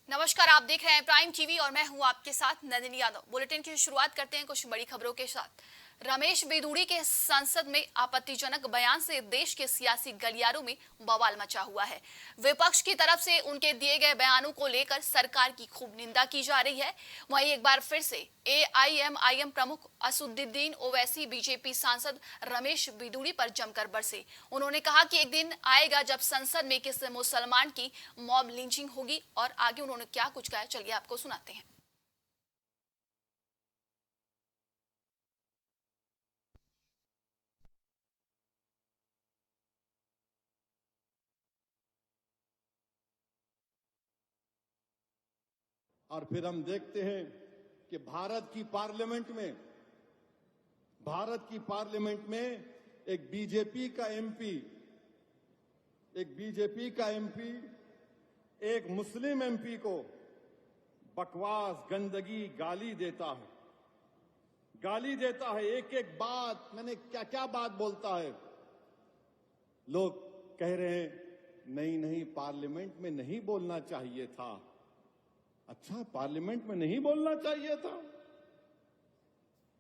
नमस्कार, आप देख रहे हैं प्राइम टीवी और मैं हूं आपके साथ नंदिनी यादव। बुलेटिन की शुरुआत करते हैं कुछ बड़ी खबरों के साथ। रमेश बेदूड़ी के संसद में आपत्तिजनक बयान से देश के सियासी गलियारों में बवाल मचा हुआ है। विपक्ष की तरफ से उनके दिए गए बयानों को लेकर सरकार की खूब निंदा की जा रही है। वहीं एक बार फिर से एआईएमआईएम प्रमुख असदुद्दीन ओवैसी बीजेपी सांसद रमेश बेदूड़ी पर जमकर बरसे। उन्होंने कहा कि एक दिन आएगा जब संसद में किसी मुसलमान की मॉब लिंचिंग होगी और आगे उन्होंने क्या कुछ कहा, चलिए आपको सुनाते हैं। और फिर हम देखते हैं कि भारत की पार्लियामेंट में एक बीजेपी का एमपी एक मुस्लिम एमपी को बकवास, गंदगी गाली देता है। एक एक बात, मैंने क्या क्या बात बोलता है। लोग कह रहे हैं नहीं पार्लियामेंट में नहीं बोलना चाहिए था। अच्छा, पार्लियामेंट में नहीं बोलना चाहिए था?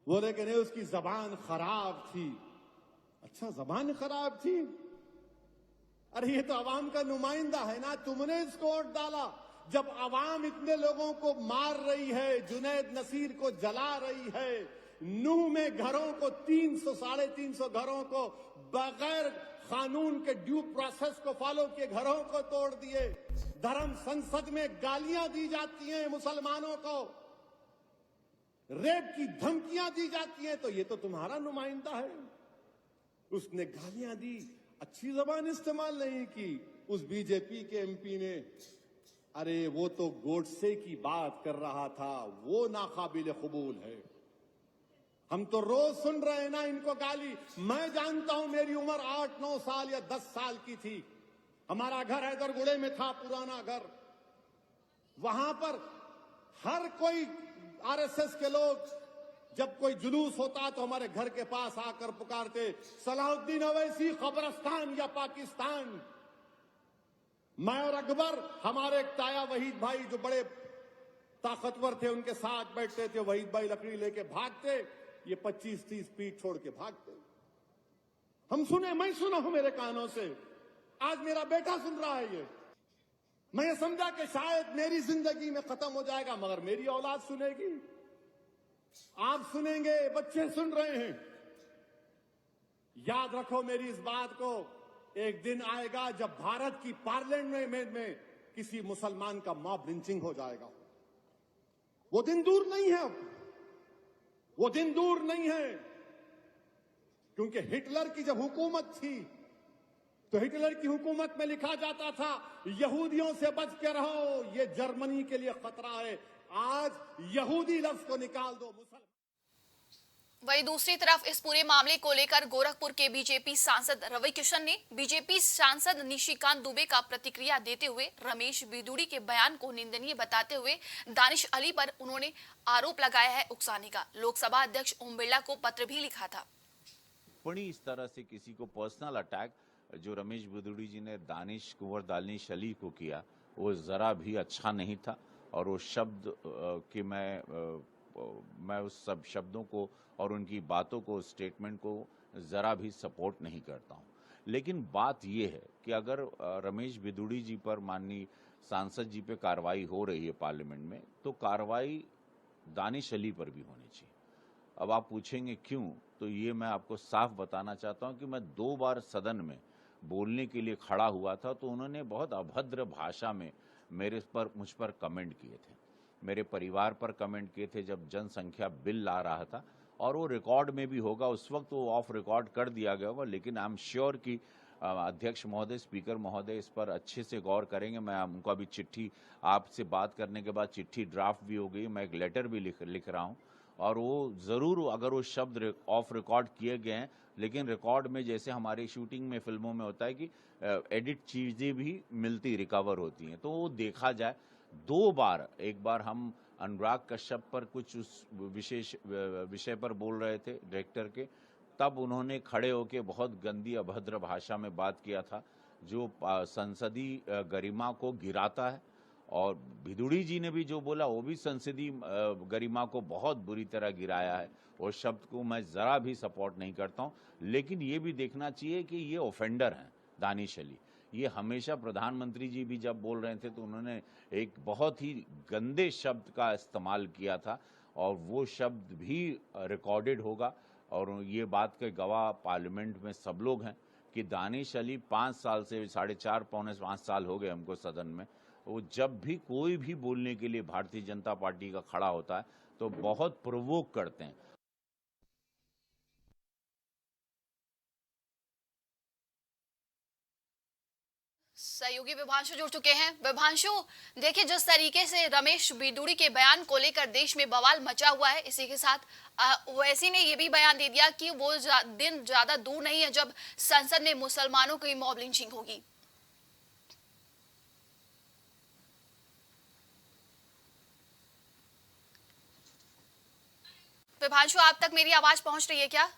बोले कि नहीं, उसकी जबान खराब थी। अच्छा, जबान खराब थी? अरे ये तो आवाम का नुमाइंदा है ना, तुमने इसको वोट डाला। जब आवाम इतने लोगों को मार रही है, जुनैद नसीर को जला रही है, नूह में घरों को 300 साढ़े 300 घरों को बगैर कानून के ड्यू प्रोसेस को फॉलो किए घरों को तोड़ दिए, धर्म संसद में गालियां दी जाती हैं मुसलमानों को, रेप की धमकियां दी जाती हैं, तो ये तो तुम्हारा नुमाइंदा है। उसने गालियां दी, अच्छी जबान इस्तेमाल नहीं की। उस बीजेपी के एमपी ने, अरे वो तो गोडसे की बात कर रहा था, वो नाकाबिल कबूल है। हम तो रोज सुन रहे हैं ना इनको गाली। मैं जानता हूं, मेरी उम्र 8-9 साल या 10 साल की थी। हमारा घर हैदरगुड़े में था, पुराना घर। वहां पर हर कोई आरएसएस के लोग, जब कोई जुलूस होता तो हमारे घर के पास आकर पुकारते, सलाहुद्दीन ओवैसी कब्रिस्तान या पाकिस्तान। मैं और अकबर, हमारे एक ताया वहीद भाई जो बड़े ताकतवर थे, उनके साथ बैठते थे। वहीद भाई लकड़ी लेके भागते, ये 25-30 फीट छोड़ के भागते। मैं सुना हूं मेरे कानों से, आज मेरा बेटा सुन रहा है ये। मैं ये समझा कि शायद मेरी जिंदगी में खत्म हो जाएगा, मगर मेरी औलाद सुनेगी, आप सुनेंगे, बच्चे सुन रहे हैं। याद रखो मेरी इस बात को, एक दिन आएगा जब भारत की पार्लियामेंट में किसी मुसलमान का मॉब लिंचिंग हो जाएगा। वो दिन दूर नहीं है, वो दिन दूर नहीं है। क्योंकि हिटलर की जब हुकूमत थी तो हिटलर की हुकूमत में लिखा जाता था, यहूदियों से बच के रहो, ये जर्मनी के लिए खतरा है। आज यहूदी लफ्ज को निकाल दो, मुसलमान। वहीं दूसरी तरफ इस पूरे मामले को लेकर गोरखपुर के बीजेपी सांसद रवि किशन ने बीजेपी सांसद निशिकांत दुबे का प्रतिक्रिया देते हुए रमेश बेदूड़ी के बयान को निंदनीय बताते हुए दानिश अली पर उन्होंने आरोप लगाया है उकसाने का। लोकसभा अध्यक्ष ओम बिरला को पत्र भी लिखा था। इस तरह से किसी को पर्सनल अटैक जो रमेश बेदूड़ी जी ने कुंवर दानिश अली को किया, वो जरा भी अच्छा नहीं था। और वो शब्द कि मैं उस सब शब्दों को और उनकी बातों को, स्टेटमेंट को ज़रा भी सपोर्ट नहीं करता हूं। लेकिन बात यह है कि अगर रमेश बेदूड़ी जी पर, माननीय सांसद जी पे कार्रवाई हो रही है पार्लियामेंट में, तो कार्रवाई दानिश अली पर भी होनी चाहिए। अब आप पूछेंगे क्यों, तो ये मैं आपको साफ बताना चाहता हूं कि मैं 2 बार सदन में बोलने के लिए खड़ा हुआ था, तो उन्होंने बहुत अभद्र भाषा में मुझ पर कमेंट किए थे, मेरे परिवार पर कमेंट किए थे जब जनसंख्या बिल ला रहा था। और वो रिकॉर्ड में भी होगा, उस वक्त वो ऑफ रिकॉर्ड कर दिया गया होगा, लेकिन आई एम श्योर कि अध्यक्ष महोदय, स्पीकर महोदय इस पर अच्छे से गौर करेंगे। मैं उनको अभी चिट्ठी, आपसे बात करने के बाद चिट्ठी ड्राफ्ट भी हो गई, मैं एक लेटर भी लिख रहा हूँ, और वो ज़रूर, अगर वो शब्द ऑफ रिकॉर्ड किए गए हैं, लेकिन रिकॉर्ड में जैसे हमारी शूटिंग में, फिल्मों में होता है कि एडिट चीज़ें भी मिलती, रिकवर होती हैं, तो वो देखा जाए। 2 बार, एक बार हम अनुराग कश्यप पर कुछ उस विशेष विषय पर बोल रहे थे डायरेक्टर के, तब उन्होंने खड़े होकर बहुत गंदी अभद्र भाषा में बात किया था, जो संसदीय गरिमा को गिराता है और भिदुड़ी जी ने भी जो बोला वो भी संसदीय गरिमा को बहुत बुरी तरह गिराया है। वो शब्द को मैं ज़रा भी सपोर्ट नहीं करता हूँ, लेकिन ये भी देखना चाहिए कि ये ऑफेंडर हैं दानिश अली। ये हमेशा प्रधानमंत्री जी भी जब बोल रहे थे तो उन्होंने एक बहुत ही गंदे शब्द का इस्तेमाल किया था और वो शब्द भी रिकॉर्डेड होगा और ये बात के गवाह पार्लियामेंट में सब लोग हैं कि दानिश अली 5 साल से 4.5 पौने 5 साल हो गए हमको सदन में, वो जब भी कोई भी बोलने के लिए भारतीय जनता पार्टी का खड़ा होता है तो बहुत प्रोवोक करते हैं। सहयोगी विभांशु जुड़ चुके हैं। विभांशु, देखिए जिस तरीके से रमेश बिदुड़ी के बयान को लेकर देश में बवाल मचा हुआ है, इसी के साथ ओवैसी ने यह भी बयान दे दिया कि वो दिन ज्यादा दूर नहीं है जब संसद में मुसलमानों की मॉब लिंचिंग होगी। विभांशु, आप तक मेरी आवाज पहुंच रही है क्या?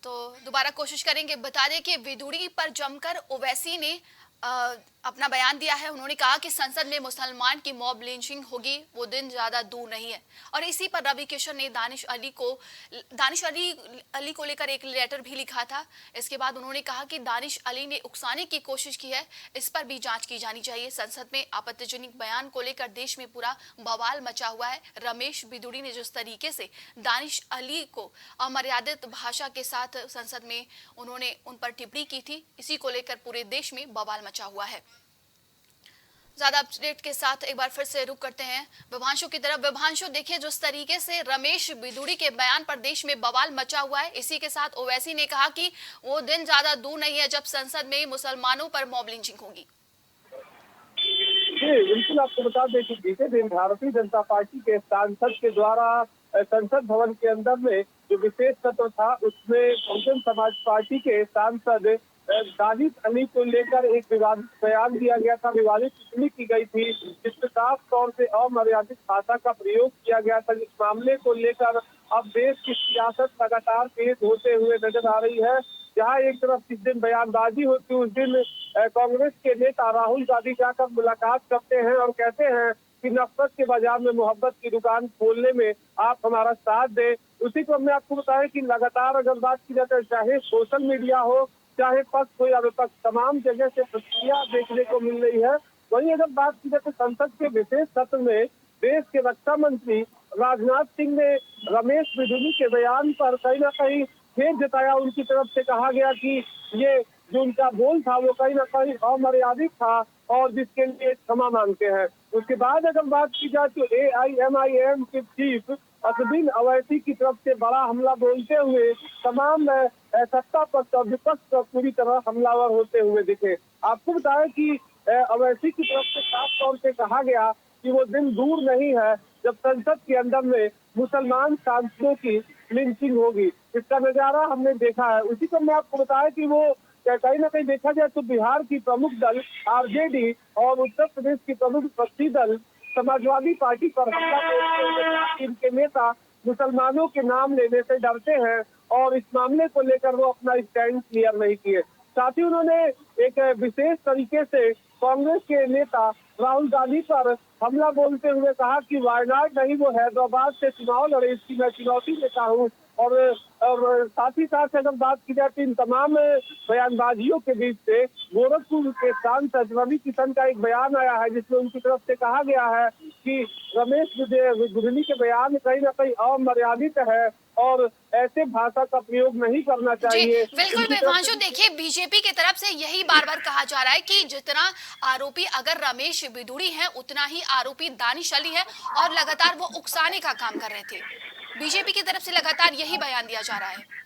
तो दोबारा कोशिश करेंगे। बता दें कि विदुड़ी पर जमकर ओवैसी ने अपना बयान दिया है। उन्होंने कहा कि संसद में मुसलमान की मॉब लिंचिंग होगी, वो दिन ज्यादा दूर नहीं है। और इसी पर रवि किशन ने दानिश अली को लेकर एक लेटर भी लिखा था। इसके बाद उन्होंने कहा कि दानिश अली ने उकसाने की कोशिश की है, इस पर भी जांच की जानी चाहिए। संसद में आपत्तिजनक बयान को लेकर देश में पूरा बवाल मचा हुआ है। रमेश बिदुड़ी ने जिस तरीके से दानिश अली को अमर्यादित भाषा के साथ संसद में उन्होंने उन पर टिप्पणी की थी, इसी को लेकर पूरे देश में बवाल मचा हुआ है। ज्यादा अपडेट के साथ एक बार फिर से रुक करते हैं विभांशु की तरफ। विभांशु, देखिए जिस तरीके से रमेश बिदुड़ी के बयान पर देश में बवाल मचा हुआ है, इसी के साथ ओवैसी ने कहा कि वो दिन ज्यादा दूर नहीं है जब संसद में मुसलमानों पर मॉब लिंचिंग होगी। जी बिल्कुल, आपको बता दें कि बीते दिन भारतीय जनता पार्टी के सांसद के द्वारा संसद भवन के अंदर में जो विशेष सत्र था उसमें बहुजन समाज पार्टी के सांसद दानिश अली को लेकर एक विवादित बयान दिया गया था, विवादित टिप्पणी की गई थी, जिसमें साफ तौर से अमर्यादित भाषा का प्रयोग किया गया था। इस मामले को लेकर अब देश की सियासत लगातार तेज होते हुए नजर आ रही है। जहां एक तरफ जिस दिन बयानबाजी होती है उस दिन कांग्रेस के नेता राहुल गांधी जाकर मुलाकात करते हैं और कहते हैं कि नफरत के बाजार में मोहब्बत की दुकान खोलने में आप हमारा साथ दें। उसी क्रम में आपको बताएं कि लगातार अगर बात की जाए तो चाहे सोशल मीडिया हो, चाहे पक्ष हो या विपक्ष, तमाम जगह से प्रतिक्रिया देखने को मिल रही है। वहीं अगर बात की जाए तो संसद के विशेष सत्र में देश के रक्षा मंत्री राजनाथ सिंह ने रमेश बिदुड़ी के बयान पर कहीं ना कहीं खेद जताया। उनकी तरफ से कहा गया कि ये जो उनका बोल था वो कहीं ना कहीं अमर्यादित था और जिसके लिए क्षमा मांगते हैं। उसके बाद अगर बात की जाए तो AIMIM के चीफ असदुद्दीन अवैसी की तरफ से बड़ा हमला बोलते हुए तमाम सत्ता पक्ष और विपक्ष पर पूरी तरह हमलावर होते हुए दिखे। आपको बताया कि अवैसी की तरफ से साफ तौर से कहा गया कि वो दिन दूर नहीं है जब संसद के अंदर में मुसलमान सांसदों की लिंचिंग होगी। इसका नजारा हमने देखा है। उसी को मैं आपको बताया कि वो कहीं ना कहीं देखा जाए तो बिहार की प्रमुख दल RJD और उत्तर प्रदेश की प्रमुख विपक्षी दल समाजवादी पार्टी पर हमला बोलते हुए इनके नेता मुसलमानों के नाम लेने से डरते हैं और इस मामले को लेकर वो अपना स्टैंड क्लियर नहीं किए। साथ ही उन्होंने एक विशेष तरीके से कांग्रेस के नेता राहुल गांधी पर हमला बोलते हुए कहा कि वायनाड नहीं वो हैदराबाद से चुनाव लड़े, इसकी मैं चुनौती देता हूँ। और साथ ही साथ अगर बात की जाए तो इन तमाम बयानबाजियों के बीच से गोरखपुर के सांसद रवि किशन का एक बयान आया है जिसमें उनकी तरफ से कहा गया है कि रमेश बिदुड़ी के बयान कहीं ना कहीं अमर्यादित है और ऐसे भाषा का प्रयोग नहीं करना चाहिए। बिल्कुल विभांशु, देखिए बीजेपी की तरफ से यही बार बार कहा जा रहा है कि जितना आरोपी अगर रमेश बिदुड़ी है उतना ही आरोपी दानिश अली है और लगातार वो उकसाने का काम कर रहे थे। बीजेपी की तरफ से लगातार यही बयान दिया जा रहा है।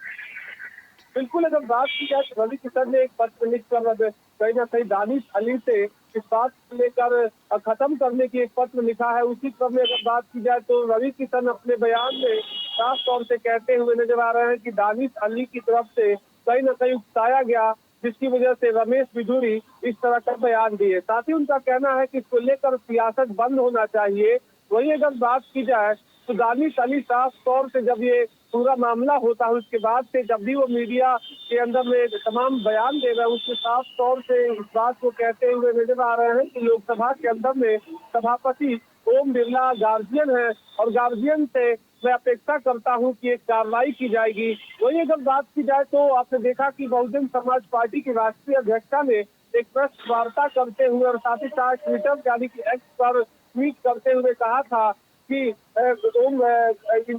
बिल्कुल, अगर बात की जाए तो रवि किशन ने एक पत्र लिखकर कहीं ना कहीं दानिश अली से इस बात को लेकर खत्म करने की एक पत्र लिखा है। उसी क्रम में अगर बात की जाए तो रवि किशन अपने बयान में साफ तौर से कहते हुए नजर आ रहे हैं कि दानिश अली की तरफ से कहीं ना कहीं उकसाया गया, जिसकी वजह से रमेश बिदुड़ी इस तरह का बयान दिए। साथ ही उनका कहना है कि इसको लेकर सियासत बंद होना चाहिए। वही अगर बात की जाए तो दानिश अली साफ तौर से जब ये पूरा मामला होता है उसके बाद से जब भी वो मीडिया के अंदर में तमाम बयान दे रहे हैं उसमें साफ तौर से इस बात को कहते हुए नजर आ रहे हैं कि लोकसभा के अंदर में सभापति ओम बिरला गार्जियन है और गार्जियन से मैं अपेक्षा करता हूं कि एक कार्रवाई की जाएगी। वही अगर बात की जाए तो आपने देखा कि बहुजन समाज पार्टी की राष्ट्रीय अध्यक्षा ने एक प्रेस वार्ता करते हुए और साथ ही साथ ट्विटर यानी कि एक्स पर ट्वीट करते हुए कहा था कि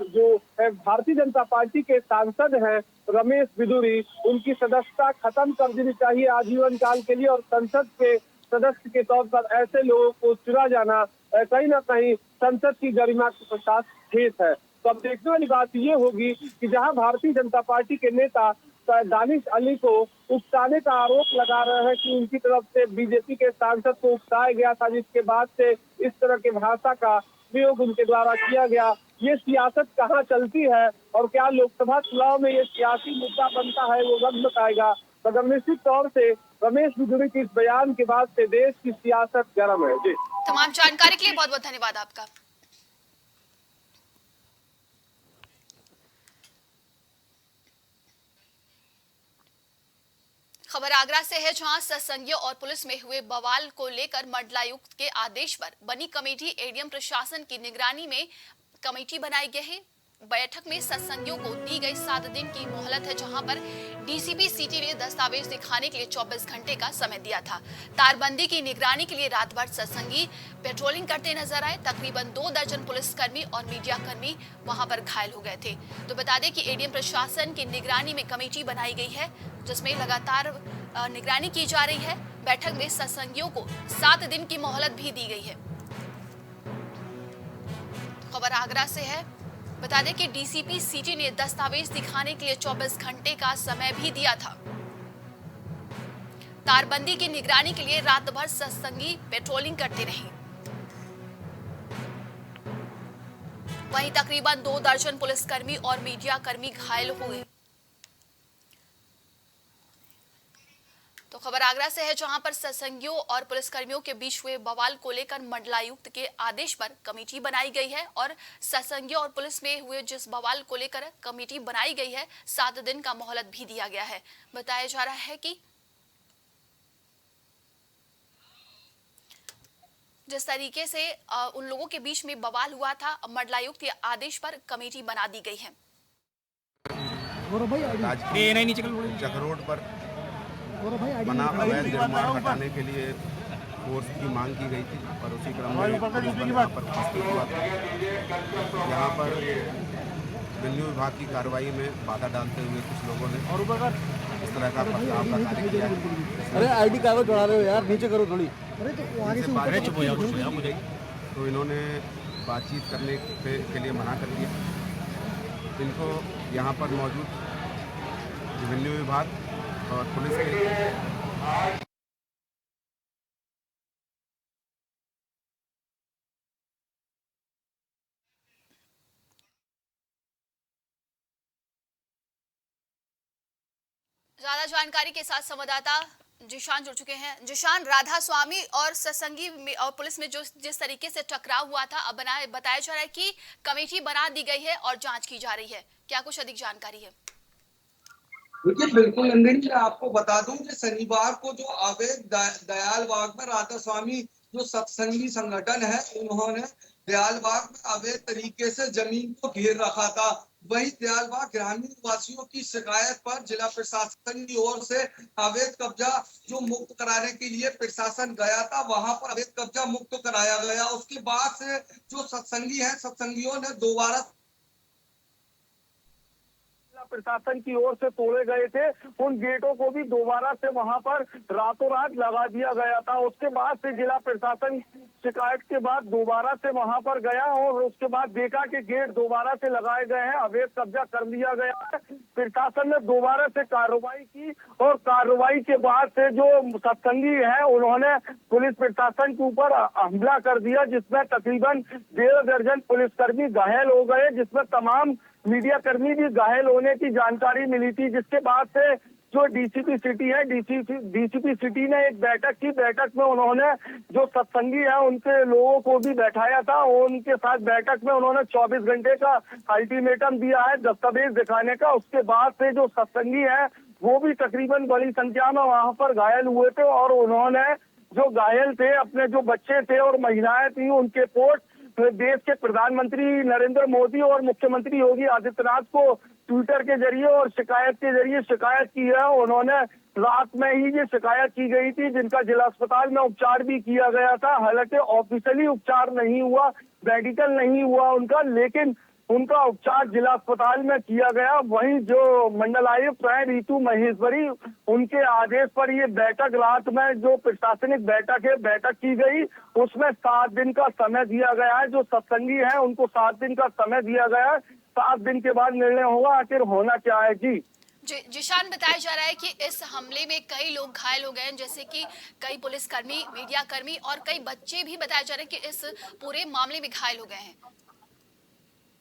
जो भारतीय जनता पार्टी के सांसद हैं रमेश बिदुरी, उनकी सदस्यता खत्म कर देनी चाहिए आजीवन काल के लिए और संसद के सदस्य के तौर पर ऐसे लोगों को चुना जाना कहीं ना कहीं संसद की गरिमा के साथ ठेस है। तो अब देखने वाली बात ये होगी कि जहां भारतीय जनता पार्टी के नेता दानिश अली को उकसाने का आरोप लगा रहे हैं कि उनकी तरफ से बीजेपी के सांसद को उकसाया गया था, जिसके बाद से इस तरह के भाषा का प्रयोग उनके द्वारा किया गया। ये सियासत कहाँ चलती है और क्या लोकसभा चुनाव में ये सियासी मुद्दा बनता है, वो वक्त बताएगा। मगर निश्चित तौर से रमेश बिदुरी के इस बयान के बाद से देश की सियासत गर्म है। जी, तमाम जानकारी के लिए बहुत बहुत धन्यवाद आपका। खबर आगरा से है, जहां सत्संगियों और पुलिस में हुए बवाल को लेकर मंडलायुक्त के आदेश पर बनी कमेटी एडीएम प्रशासन की निगरानी में कमेटी बनाई गई है। बैठक में सत्संगियों को दी गई 7 दिन की मोहलत है, जहां पर डीसीपी सिटी ने दस्तावेज दिखाने के लिए 24 घंटे का समय दिया था। तारबंदी की निगरानी के लिए रात भर सत्संगी पेट्रोलिंग करते नजर आए। तकरीबन 2 दर्जन पुलिसकर्मी और मीडिया कर्मी वहां पर घायल हो गए थे। तो बता दें कि एडीएम प्रशासन की निगरानी में कमेटी बनाई गई है, जिसमें लगातार निगरानी की जा रही है। बैठक में सत्संगियों को 7 दिन की मोहलत भी दी गई है। खबर आगरा से है, बता दें कि डीसीपी सिटी ने दस्तावेज दिखाने के लिए 24 घंटे का समय भी दिया था। तारबंदी की निगरानी के लिए रात भर सत्संगी पेट्रोलिंग करते रहे। वहीं तकरीबन 2 दर्जन पुलिसकर्मी और मीडिया कर्मी घायल हुए। तो खबर आगरा से है, जहां पर सत्संगियों और पुलिसकर्मियों के बीच हुए बवाल को लेकर मंडलायुक्त के आदेश पर कमेटी बनाई गई है और सत्संगियों और पुलिस में हुए जिस बवाल को लेकर कमेटी बनाई गई है 7 दिन का मोहलत भी दिया गया है। बताया जा रहा है कि जिस तरीके से उन लोगों के बीच में बवाल हुआ था, मंडलायुक्त के आदेश पर कमेटी बना दी गई है। चक रोड पर बना अवैध निर्माण हटाने के लिए फोर्स की मांग की गई थी और उसी क्रम में पुलिस बल यहाँ पर उपस्थित हुआ था। यहाँ पर रेवेन्यू विभाग की कार्रवाई में बाधा डालते हुए कुछ लोगों ने इस तरह का पथराव का कार्य किया। अरे आईडी कागज बढ़ा रहे हो यार, नीचे करो थोड़ी। तो इन्होंने बातचीत करने के लिए मना कर दिया। इनको यहाँ पर मौजूद रेवेन्यू विभाग और पुलिस के ज्यादा जानकारी के साथ संवाददाता जिशान जुड़ चुके हैं। जिशान, राधा स्वामी और सत्संगी में और पुलिस में जो जिस तरीके से टकराव हुआ था, अब बताया जा रहा है कि कमेटी बना दी गई है और जांच की जा रही है। क्या कुछ अधिक जानकारी है? देखिए, बिल्कुल नंदिनी, मैं आपको बता दूं कि शनिवार को जो अवैध दयाल बाग में राधा स्वामी जो सत्संगी संगठन है, उन्होंने दयाल बाग में अवैध तरीके से जमीन को घेर रखा था। वही दयाल बाग ग्रामीण वासियों की शिकायत पर जिला प्रशासन की ओर से अवैध कब्जा जो मुक्त कराने के लिए प्रशासन गया था, वहां पर अवैध कब्जा मुक्त कराया गया। उसके बाद से जो सत्संगी है, सत्संगियों ने दोबारा प्रशासन की ओर से तोड़े गए थे, उन गेटों को भी दोबारा से वहां पर रातों रात लगा दिया गया था। उसके बाद से जिला प्रशासन शिकायत के बाद दोबारा से वहां पर गया और उसके बाद देखा कि गेट दोबारा से लगाए गए हैं, अवैध कब्जा कर लिया गया है। प्रशासन ने दोबारा से कार्रवाई की और कार्रवाई के बाद से जो सत्संगी है, उन्होंने पुलिस प्रशासन के ऊपर हमला कर दिया, जिसमें तकरीबन 1.5 दर्जन पुलिसकर्मी घायल हो गए, जिसमें तमाम मीडिया कर्मी भी घायल होने की जानकारी मिली थी। जिसके बाद से जो डीसीपी सिटी है, डीसीपी सिटी ने एक बैठक की। बैठक में उन्होंने जो सत्संगी है उनके लोगों को भी बैठाया था और उनके साथ बैठक में उन्होंने 24 घंटे का अल्टीमेटम दिया है दस्तावेज दिखाने का। उसके बाद से जो सत्संगी है वो भी तकरीबन बड़ी संख्या में वहां पर घायल हुए थे और उन्होंने जो घायल थे, अपने जो बच्चे थे और महिलाएं थी, उनके पोस्ट देश के प्रधानमंत्री नरेंद्र मोदी और मुख्यमंत्री योगी आदित्यनाथ को ट्विटर के जरिए और शिकायत के जरिए शिकायत की है। उन्होंने रात में ही ये शिकायत की गई थी, जिनका जिला अस्पताल में उपचार भी किया गया था। हालांकि ऑफिशियली उपचार नहीं हुआ, मेडिकल नहीं हुआ उनका, लेकिन उनका उपचार जिला अस्पताल में किया गया। वहीं जो मंडलायुक्त है ऋतु महेश्वरी, उनके आदेश पर ये बैठक रात में जो प्रशासनिक बैठक है, बैठक की गई। उसमें 7 दिन का समय दिया गया है। जो सत्संगी है उनको 7 दिन का समय दिया गया है। 7 दिन के बाद निर्णय होगा आखिर होना क्या है। जी जिशान, बताया जा रहा है कि इस हमले में कई लोग घायल हो गए हैं, जैसे कि कई पुलिसकर्मी, मीडिया कर्मी और कई बच्चे भी बताया जा रहा है कि इस पूरे मामले में घायल हो गए हैं।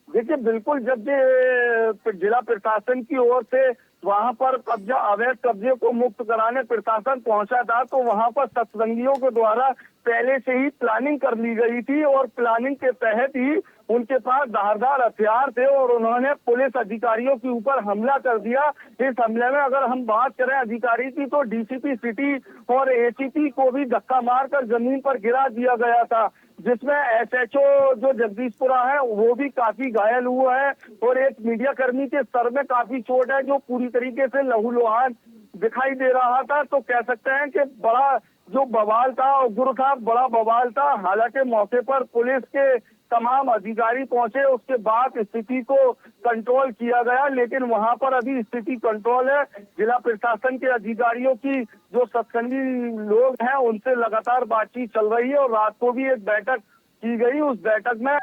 देखिए, बिल्कुल, जब ये जिला प्रशासन की ओर से वहां पर अवैध कब्जे को मुक्त कराने प्रशासन पहुंचा था, तो वहां पर सत्संगियों के द्वारा पहले से ही प्लानिंग कर ली गई थी और प्लानिंग के तहत ही उनके पास धारदार हथियार थे और उन्होंने पुलिस अधिकारियों के ऊपर हमला कर दिया। इस हमले में अगर हम बात करें अधिकारी की, तो डीसीपी सिटी और एसीपी को भी धक्का मारकर जमीन पर गिरा दिया गया था, जिसमें एसएचओ जो जगदीशपुरा है वो भी काफी घायल हुआ है और एक मीडिया कर्मी के सर में काफी चोट है, जो पूरी तरीके से लहूलुहान दिखाई दे रहा था। तो कह सकते हैं कि बड़ा जो बवाल था, उग्र था, बड़ा बवाल था। हालांकि मौके पर पुलिस के तमाम अधिकारी पहुंचे, उसके बाद स्थिति को कंट्रोल किया गया, लेकिन वहां पर अभी स्थिति कंट्रोल है। जिला प्रशासन के अधिकारियों की जो सत्संगी लोग हैं उनसे लगातार बातचीत चल रही है और रात को भी एक बैठक की गई। उस बैठक में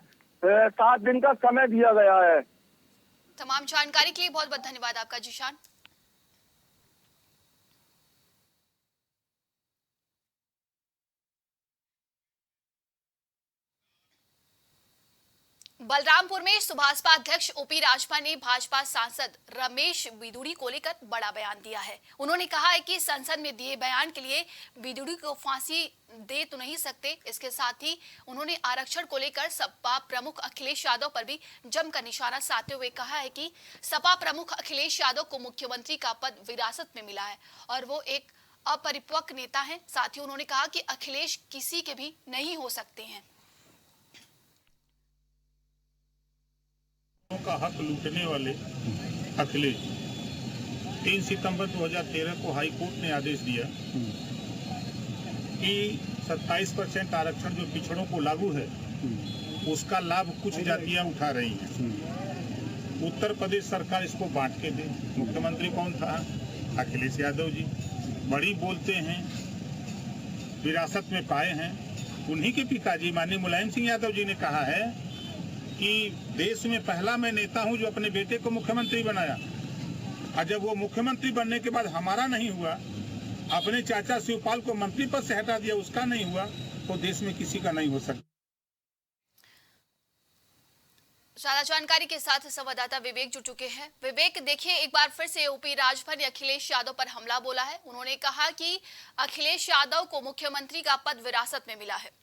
7 दिन का समय दिया गया है। तमाम जानकारी के लिए बहुत बहुत धन्यवाद आपका जिशान। बलरामपुर में सुभाषपा अध्यक्ष ओपी राजभर ने भाजपा सांसद रमेश बिदुड़ी को लेकर बड़ा बयान दिया है। उन्होंने कहा है कि संसद में दिए बयान के लिए बिदुड़ी को फांसी दे तो नहीं सकते। इसके साथ ही उन्होंने आरक्षण को लेकर सपा प्रमुख अखिलेश यादव पर भी जमकर निशाना साधते हुए कहा है कि सपा प्रमुख अखिलेश यादव को मुख्यमंत्री का पद विरासत में मिला है और वो एक अपरिपक्व नेता है। साथ ही उन्होंने कहा कि अखिलेश किसी के भी नहीं हो सकते हैं। का हक लूटने वाले अखिलेश 3 सितंबर 2013 को हाई कोर्ट ने आदेश दिया कि 27% आरक्षण जो पिछड़ों को लागू है उसका लाभ कुछ जातियां उठा रही हैं। उत्तर प्रदेश सरकार इसको बांट के दे। मुख्यमंत्री कौन था? अखिलेश यादव जी। बड़ी बोलते हैं, विरासत में पाए हैं। उन्हीं के पिताजी माननीय मुलायम सिंह यादव जी ने कहा है कि देश में पहला मैं नेता हूं जो अपने बेटे को मुख्यमंत्री बनाया, और जब वो मुख्यमंत्री बनने के बाद हमारा नहीं हुआ, अपने चाचा शिवपाल को मंत्री पद से हटा दिया, उसका नहीं हुआ, तो देश में किसी का नहीं हो सकता। ज्यादा जानकारी के साथ संवाददाता विवेक जुड़ चुके हैं। विवेक, देखिए, एक बार फिर से ओपी राजभर ने अखिलेश यादव पर हमला बोला है। उन्होंने कहा कि अखिलेश यादव को मुख्यमंत्री का पद विरासत में मिला है।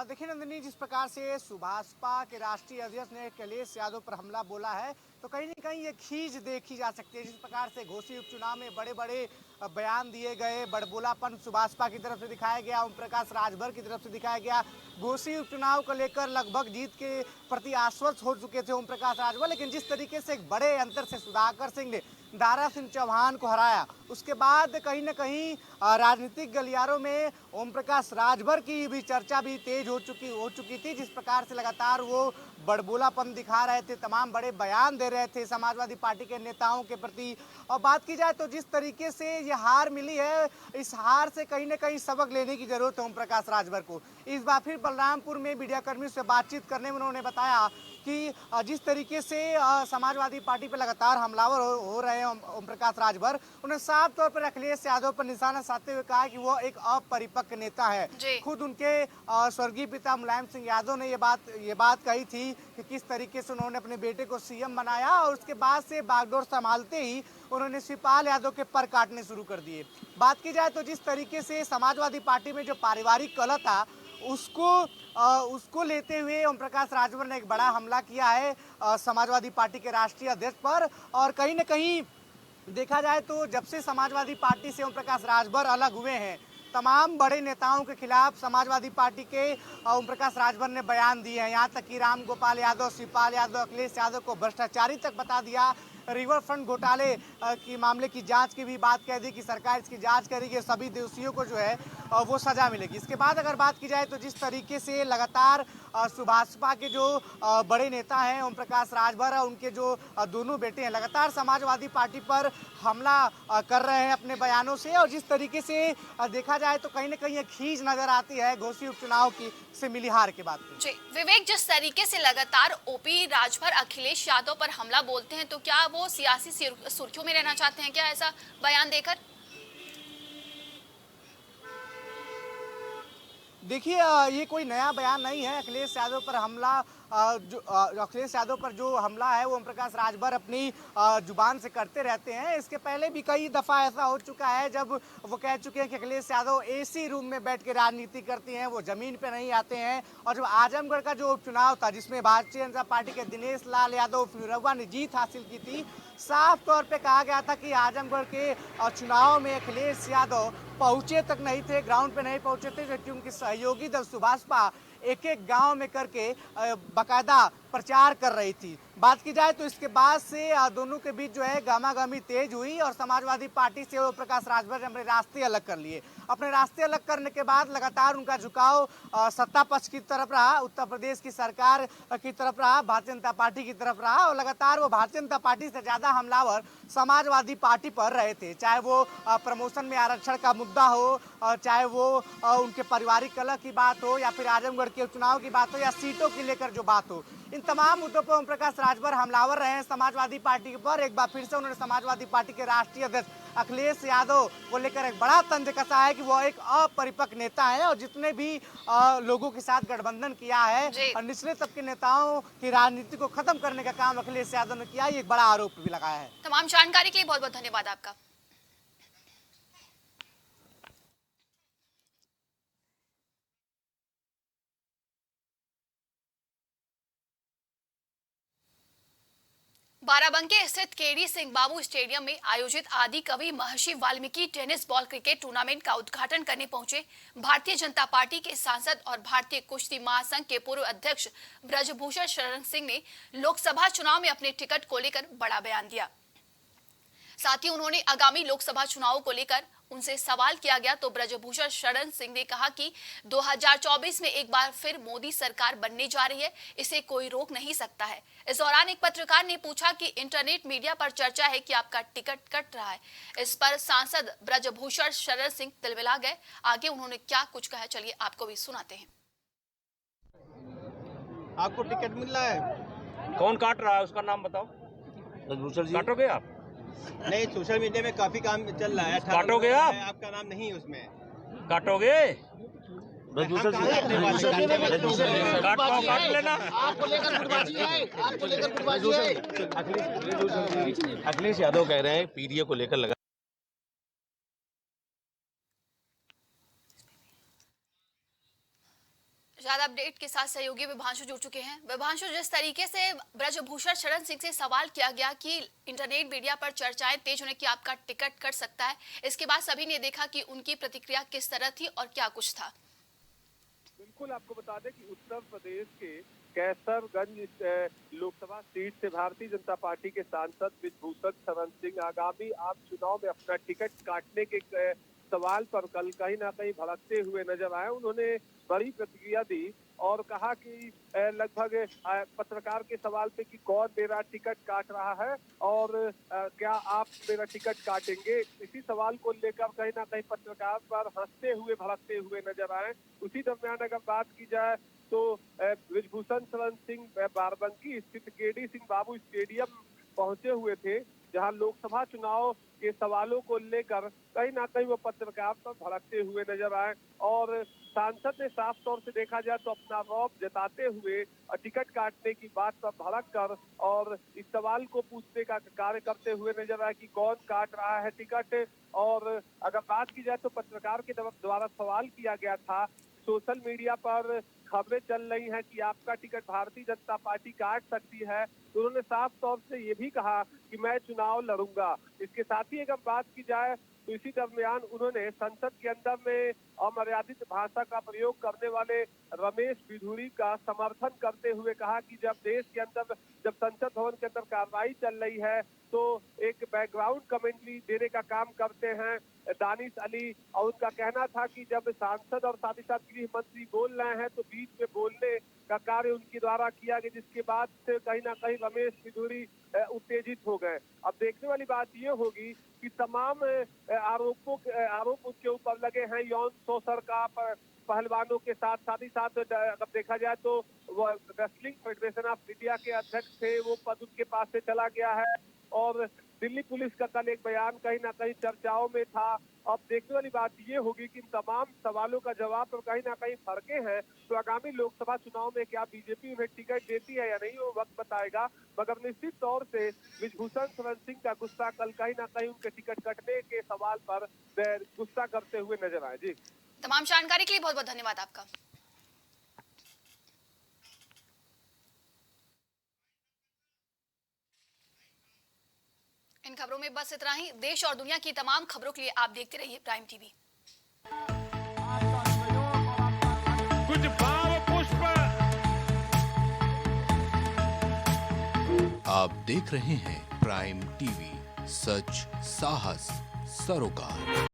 देखिए नंदिनी, जिस प्रकार से सुभाषपा के राष्ट्रीय अध्यक्ष ने अखिलेश यादव पर हमला बोला है, तो कहीं न कहीं ये खींच देखी जा सकती है। जिस प्रकार से घोसी उपचुनाव में बड़े बड़े बयान दिए गए, बड़बोलापन सुभाषपा की तरफ से दिखाया गया, ओम प्रकाश राजभर की तरफ से दिखाया गया। घोसी उपचुनाव को लेकर लगभग जीत के प्रति आश्वस्त हो चुके थे ओम प्रकाश राजभर, लेकिन जिस तरीके से एक बड़े अंतर से सुधाकर सिंह ने दारा सिंह चौहान को हराया, उसके बाद कहीं न कहीं राजनीतिक गलियारों में ओम प्रकाश राजभर की भी चर्चा भी तेज हो चुकी थी। जिस प्रकार से लगातार वो बड़बोलापन दिखा रहे थे, तमाम बड़े बयान दे रहे थे समाजवादी पार्टी के नेताओं के प्रति। और बात की जाए तो जिस तरीके से ये हार मिली है, इस हार से कहीं न कहीं सबक लेने की जरूरत है ओम प्रकाश राजभर को। इस बार फिर बलरामपुर में मीडिया कर्मियों से बातचीत करने में उन्होंने बताया कि जिस तरीके से समाजवादी पार्टी पर लगातार हमलावर हो रहे हैं ओम प्रकाश राजभर, उन्हें साफ तौर पर अखिलेश यादव पर निशाना साधते हुए कहा कि वो एक अपरिपक्व नेता है। खुद उनके स्वर्गीय पिता मुलायम सिंह यादव ने ये बात कही थी कि किस तरीके से उन्होंने अपने बेटे को सीएम बनाया और उसके बाद से बागडोर संभालते ही उन्होंने शिवपाल यादव के पर काटने शुरू कर दिए। बात की जाए तो जिस तरीके से समाजवादी पार्टी में जो पारिवारिक कलह था उसको लेते हुए ओम प्रकाश राजभर ने एक बड़ा हमला किया है समाजवादी पार्टी के राष्ट्रीय अध्यक्ष पर। और कहीं न कहीं देखा जाए तो जब से समाजवादी पार्टी से ओम प्रकाश राजभर अलग हुए हैं, तमाम बड़े नेताओं के खिलाफ समाजवादी पार्टी के ओम प्रकाश राजभर ने बयान दिए हैं। यहाँ तक कि राम गोपाल यादव, शिवपाल यादव, अखिलेश यादव को भ्रष्टाचारी तक बता दिया। रिवर फ्रंट घोटाले की मामले की जांच की भी बात कह दी कि सरकार इसकी जांच करेगी, सभी दोषियों को जो है वो सजा मिलेगी। इसके बाद अगर बात की जाए तो जिस तरीके से लगातार सुभाषपा के जो बड़े नेता हैं ओम प्रकाश राजभर और उनके जो दोनों बेटे हैं, लगातार समाजवादी पार्टी पर हमला कर रहे हैं अपने बयानों से। और जिस तरीके से देखा जाए तो कहीं ना कहीं एक खींच नजर आती है घोसी उपचुनाव की से मिलिहार के बाद। जी विवेक, जिस तरीके से लगातार ओपी राजभर अखिलेश यादव पर हमला बोलते हैं, तो क्या वो सियासी सुर्खियों में रहना चाहते हैं क्या ऐसा बयान देकर? देखिए ये कोई नया बयान नहीं है। अखिलेश यादव पर हमला अखिलेश यादव पर जो हमला है वो ओम प्रकाश राजभर अपनी जुबान से करते रहते हैं। इसके पहले भी कई दफ़ा ऐसा हो चुका है जब वो कह चुके हैं कि अखिलेश यादव एसी रूम में बैठ के राजनीति करते हैं, वो ज़मीन पे नहीं आते हैं। और जब आजमगढ़ का जो उपचुनाव था जिसमें भारतीय जनता पार्टी के दिनेश लाल यादव फिरौआ ने जीत हासिल की थी, साफ तौर पे कहा गया था कि आजमगढ़ के चुनाव में अखिलेश यादव पहुंचे तक नहीं थे, ग्राउंड पे नहीं पहुंचे थे, क्योंकि उनकी सहयोगी दल सुभाषपा एक एक गांव में करके बाकायदा प्रचार कर रही थी। बात की जाए तो इसके बाद से दोनों के बीच जो है गामागामी तेज हुई और समाजवादी पार्टी से ओम प्रकाश राजभर ने अपने रास्ते अलग कर लिए। अपने रास्ते अलग करने के बाद लगातार उनका झुकाव सत्ता पक्ष की तरफ रहा, उत्तर प्रदेश की सरकार की तरफ रहा, भारतीय जनता पार्टी की तरफ रहा। और लगातार वो भारतीय जनता पार्टी से ज़्यादा हमलावर समाजवादी पार्टी पर रहे थे, चाहे वो प्रमोशन में आरक्षण का मुद्दा हो, चाहे वो उनके पारिवारिक कलह की बात हो, या फिर आजमगढ़ के चुनाव की बात हो, या सीटों की लेकर जो बात हो। इन तमाम मुद्दों पर ओम प्रकाश राजभर हमलावर रहे हैं समाजवादी पार्टी पर। एक बार फिर से उन्होंने समाजवादी पार्टी के राष्ट्रीय अध्यक्ष अखिलेश यादव को लेकर एक बड़ा तंज कसा है कि वो एक अपरिपक्व नेता है और जितने भी लोगों के साथ गठबंधन किया है और निचले तबके नेताओं की राजनीति को खत्म करने का काम अखिलेश यादव ने किया, ये एक बड़ा आरोप भी लगाया है। तमाम जानकारी के लिए बहुत बहुत धन्यवाद आपका। बाराबंकी स्थित केडी सिंह बाबू स्टेडियम में आयोजित आदि कवि महर्षि Valmiki tennis ball cricket tournament का उद्घाटन करने पहुंचे भारतीय जनता पार्टी के सांसद और भारतीय कुश्ती महासंघ के पूर्व अध्यक्ष ब्रजभूषण शरण सिंह ने लोकसभा चुनाव में अपने टिकट को लेकर बड़ा बयान दिया। साथ ही उन्होंने आगामी लोकसभा चुनाव को लेकर उनसे सवाल किया गया तो ब्रजभूषण शरण सिंह ने कहा कि 2024 में एक बार फिर मोदी सरकार बनने जा रही है, इसे कोई रोक नहीं सकता है। इस दौरान एक पत्रकार ने पूछा कि इंटरनेट मीडिया पर चर्चा है कि आपका टिकट कट रहा है। इस पर सांसद ब्रजभूषण शरण सिंह तिलमिला गए। आगे उन्होंने क्या कुछ कहा, चलिए आपको भी सुनाते हैं। आपको टिकट मिल रहा है? कौन काट रहा है उसका नाम बताओ। ब्रजभूषण जी काटोगे आप? नहीं, सोशल मीडिया में काफी काम चल रहा है। काटोगे आप? आपका नाम नहीं उसमें। काटोगे? ब्रजभूषण जी काट लेना। आपको लेकर गुटबाजी है, आपको लेकर गुटबाजी है। अखिलेश यादव कह रहे हैं पीडीए को लेकर लगा। ज्यादा अपडेट के साथ सहयोगी विभांशु जुड़ चुके हैं। विभांशु, जिस तरीके से ब्रजभूषण शरण सिंह से सवाल किया गया कि इंटरनेट मीडिया पर चर्चाएं तेज होने की आपका टिकट कट सकता है, इसके बाद सभी ने देखा कि उनकी प्रतिक्रिया किस तरह थी और क्या कुछ था। बिल्कुल, आपको बता दें कि उत्तर प्रदेश के कैसरगंज लोकसभा सीट से भारतीय जनता पार्टी के सांसद ब्रजभूषण शरण सिंह आगामी आम चुनाव में अपना टिकट काटने के सवाल पर कल कहीं ना कहीं भड़कते हुए नजर आए। उन्होंने बड़ी प्रतिक्रिया दी और कहा कि लगभग पत्रकार के सवाल पे कि कौन मेरा टिकट काट रहा है और क्या आप मेरा टिकट काटेंगे, इसी सवाल को लेकर कहीं ना कहीं पत्रकार पर हंसते हुए भड़कते हुए नजर आए। उसी दरमियान अगर बात की जाए तो ब्रजभूषण शरण सिंह बाराबंकी स्थित केडी सिंह बाबू स्टेडियम पहुंचे हुए थे जहां लोकसभा चुनाव के सवालों को लेकर कहीं ना कहीं वो पत्रकार पर भड़कते हुए नजर आए और सांसद ने साफ तौर से देखा जाए तो अपना रौब जताते हुए टिकट काटने की बात पर भड़क कर और इस सवाल को पूछने का कार्य करते हुए नजर आया कि कौन काट रहा है टिकट। और अगर बात की जाए तो पत्रकार के द्वारा सवाल किया गया था, सोशल मीडिया पर खबरें चल रही हैं कि आपका टिकट भारतीय जनता पार्टी काट सकती है, तो उन्होंने साफ तौर से ये भी कहा कि मैं चुनाव लड़ूंगा। इसके साथ ही अगर बात की जाए तो इसी दरमियान उन्होंने संसद के अंदर में अमर्यादित भाषा का प्रयोग करने वाले रमेश बिधूड़ी का समर्थन करते हुए कहा कि जब देश के अंदर, जब संसद भवन के अंदर कार्रवाई चल रही है तो एक बैकग्राउंड कमेंट्री देने का काम करते हैं दानिश अली। और उनका कहना था कि जब सांसद और साथ ही साथ गृह मंत्री बोल रहे हैं तो बीच में बोलने का कार्य उनके द्वारा किया गया, जिसके बाद से कहीं ना कहीं रमेश बिधूड़ी उत्तेजित हो गए। अब देखने वाली बात ये होगी कि तमाम आरोप उनके ऊपर लगे हैं यौन शोषण का पहलवानों के साथ ही साथ अगर देखा जाए तो वो रेसलिंग फेडरेशन ऑफ इंडिया के अध्यक्ष थे, वो पद उनके पास से चला गया है। और दिल्ली पुलिस का कल एक बयान कहीं ना कहीं चर्चाओं में था। अब देखने वाली बात ये होगी कि इन तमाम सवालों का जवाब तो कहीं ना कहीं फर्के हैं, तो आगामी लोकसभा चुनाव में क्या बीजेपी उन्हें टिकट देती है या नहीं, वो वक्त बताएगा। मगर निश्चित तौर से विभूषण शरण सिंह का गुस्सा कल कहीं ना कहीं उनके टिकट कटने के सवाल पर गुस्सा करते हुए नजर आए। जी, तमाम जानकारी के लिए बहुत बहुत धन्यवाद आपका। इन खबरों में बस इतना ही। देश और दुनिया की तमाम खबरों के लिए आप देखते रहिए प्राइम टीवी। कुछ भाव पुष्प। आप देख रहे हैं प्राइम टीवी, सच साहस सरोकार।